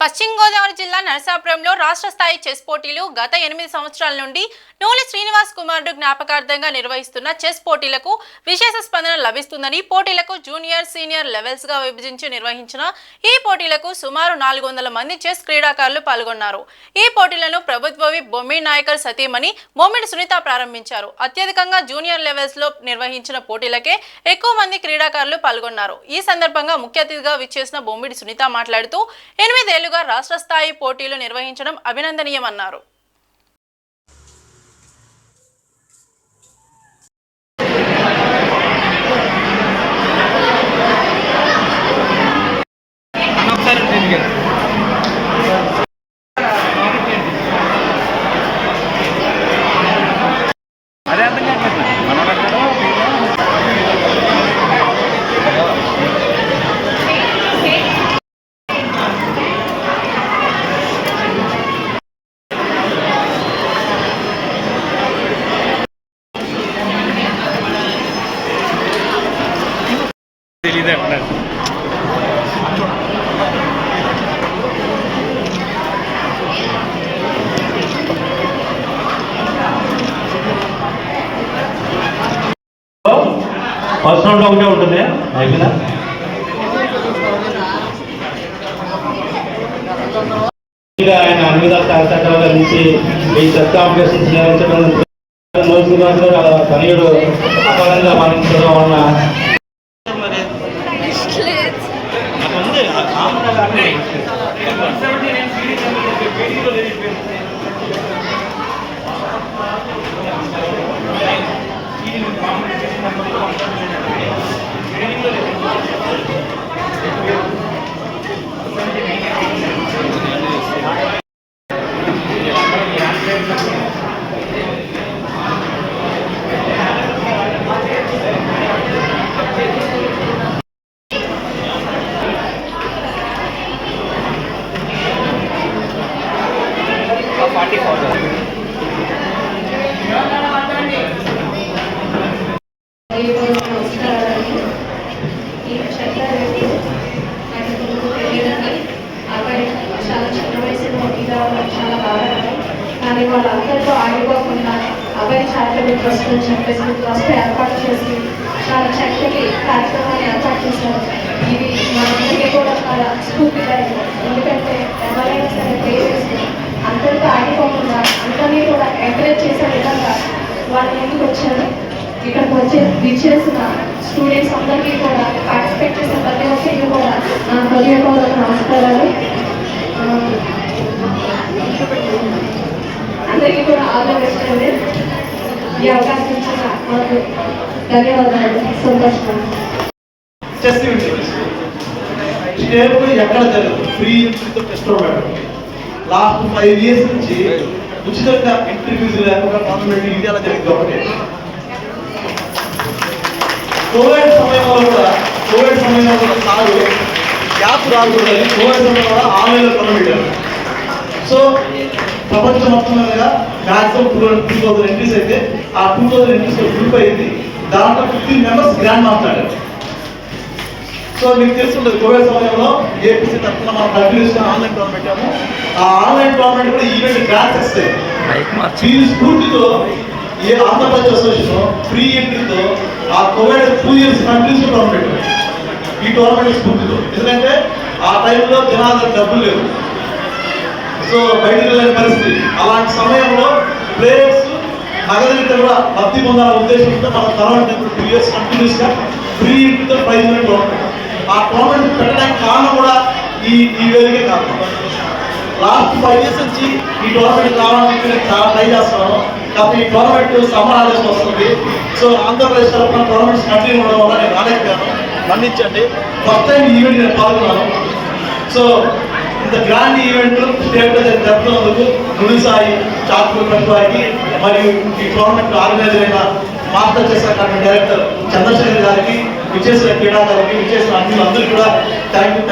పశ్చిమ గోదావరి జిల్లా నరసాపురంలో రాష్ట్ర స్థాయి చెస్ పోటీలు గత 8 సంవత్సరాల నుండి నూనె శ్రీనివాస్ కుమారుడు జ్ఞాపకార్థంగా నిర్వహిస్తున్న చెస్ పోటీలకు విశేష స్పందన లభిస్తుందని పోటీలకు జూనియర్ సీనియర్ లెవెల్స్ గా విభజించి నిర్వహించిన ఈ పోటీలకు సుమారు 400 మంది చెస్ క్రీడాకారులు పాల్గొన్నారు. ఈ పోటీలను ప్రభుత్వవి బొమ్మిడి నాయకర్ సతీమణి బొమ్మిడి సునీత ప్రారంభించారు. అత్యధికంగా జూనియర్ లెవెల్స్ లో నిర్వహించిన పోటీలకే ఎక్కువ మంది క్రీడాకారులు పాల్గొన్నారు. ఈ సందర్భంగా ముఖ్య అతిథిగా విచ్చేసిన బొమ్మిడి సునీత మాట్లాడుతూ 8 ఏళ్లుగా రాష్ట్ర స్థాయి పోటీలు నిర్వహించడం అభినందనీయమన్నారు. ఫస్ట్ రౌండ్ ఒకటే ఉంటుంది అయిపోయిందా? ఆయన అన్ని విధాలు సహకారాల నుంచి ఈ చెస్ కాంపిటీషన్స్ నిర్వహించడం తనయుడు అపరంగా మరణించడం వలన కానీ వాళ్ళందరితో ఆగిపోకుండా అబ్బాయి చారిటబుల్ ట్రస్ట్ అని చెప్పేసి ట్రస్ట్ ఏర్పాటు చేసి చాలా చక్కటి కార్యక్రమాన్ని ఏర్పాటు చేశారు. ఇది మనందరికీ కూడా చాలా స్ఫూర్తిదాయకం. ఎందుకంటే ఎవరైనా సరే పే చేసి అందరితో ఆగిపోకుండా అందరినీ కూడా ఎంకరేజ్ చేసే విధంగా వాళ్ళ ముందుకు వచ్చారు. ఇక్కడికి విచ్చేసిన స్టూడెంట్స్ అందరికీ కూడా పార్టిసిపేట్ చేసిన ప్రతి ఒక్కరికి కూడా నా హృదయపూర్వక నమస్కారాలు. అందరికీ కూడా ఆల్ ద బెస్ట్ అండి. ఈ అవకాశం ఇచ్చిన మనకు ధన్యవాదాలు. సంతోషం. ఎక్కడ జరగదు, ఫ్రీ ఎంట్రీతో టెస్ట్ పెట్టడం. లాస్ట్ 5 years నుంచి ఉచితంగా ఇంటర్వ్యూస్ లేకుండా గవర్నమెంట్ ఇండియాలో జరిగింది ఒకటే. కోవిడ్ సమయంలో కూడా సారు యాప్ రాకూడదని కోవిడ్ సమయంలో కూడా ఆన్లైన్లో కొనబెట్టారు. సో ప్రపంచం మొత్తం మీద మ్యాక్సిమం 2000 ఎంట్రీస్ అయితే ఆ 2000 ఎంట్రీస్ గ్రూప్ అయింది. దాంట్లో 15 members గ్రాండ్ మాట్లాడారు. సో మీకు తెలుసుంటుంది కోవిడ్ సమయంలో ఏపీసీ తరఫున మనం కంటిన్యూస్గా ఆన్లైన్ టోర్నమెంట్ పెట్టాము. ఆ ఆన్లైన్ టోర్నమెంట్ కూడా ఈవెంట్ గ్రాంట్స్ ఇస్తాయి. ఈ స్ఫూర్తితో ఏ ఆంధ్రప్రదేశ్ అసోసియేషన్ ఫ్రీ ఎంట్రీతో ఆ కోవిడ్ 2 years కంటిన్యూస్గా టోర్నమెంట్ పెట్టారు. ఈ టోర్నమెంట్ స్ఫూర్తితో, ఎందుకంటే ఆ టైంలో జనాలకు డబ్బులు లేవు, సో బయటకు వెళ్ళని పరిస్థితి. అలాంటి సమయంలో ప్లేయర్స్ నగదులతో కూడా లబ్ధి పొందాలనే ఉద్దేశంతో మనం తర్వాత 2 years కంటిన్యూస్గా ఫ్రీ ఎంట్రీతో ప్రైజ్ మనీ టోర్నమెంట్. ఆ టోర్నమెంట్ పెట్టడానికి కారణం కూడా ఈ వేదికే కారణం. లాస్ట్ 5 years నుంచి ఈ టోర్నమెంట్ కావాలని నేను చాలా ట్రై చేస్తున్నాను. కాబట్టి ఈ టోర్నమెంట్ సమ్మర్ హాలిడేస్ వస్తుంది. సో ఆంధ్రప్రదేశ్ తరఫున టోర్నమెంట్స్ కంటిన్యూ అవ్వడం వల్ల నేను రాలేకపోయాను, మన్నించండి. ఫస్ట్ టైం ఈ ఈవెంట్ నేను పాల్గొన్నాను. సో ఇంత గ్రాండ్ ఈవెంట్ స్టేట్లో జరుపుతున్నందుకు నుడి సాయి చాకుల ప్రభుత్వానికి మరియు ఈ టోర్నమెంట్ ఆర్గనైజర్ అయిన Master Chess Academy director Chandrasekhar గారికి, విచ్చేసిన క్రీడాకారులకి, విచ్చేసిన అందరికీ కూడా థ్యాంక్ యూ.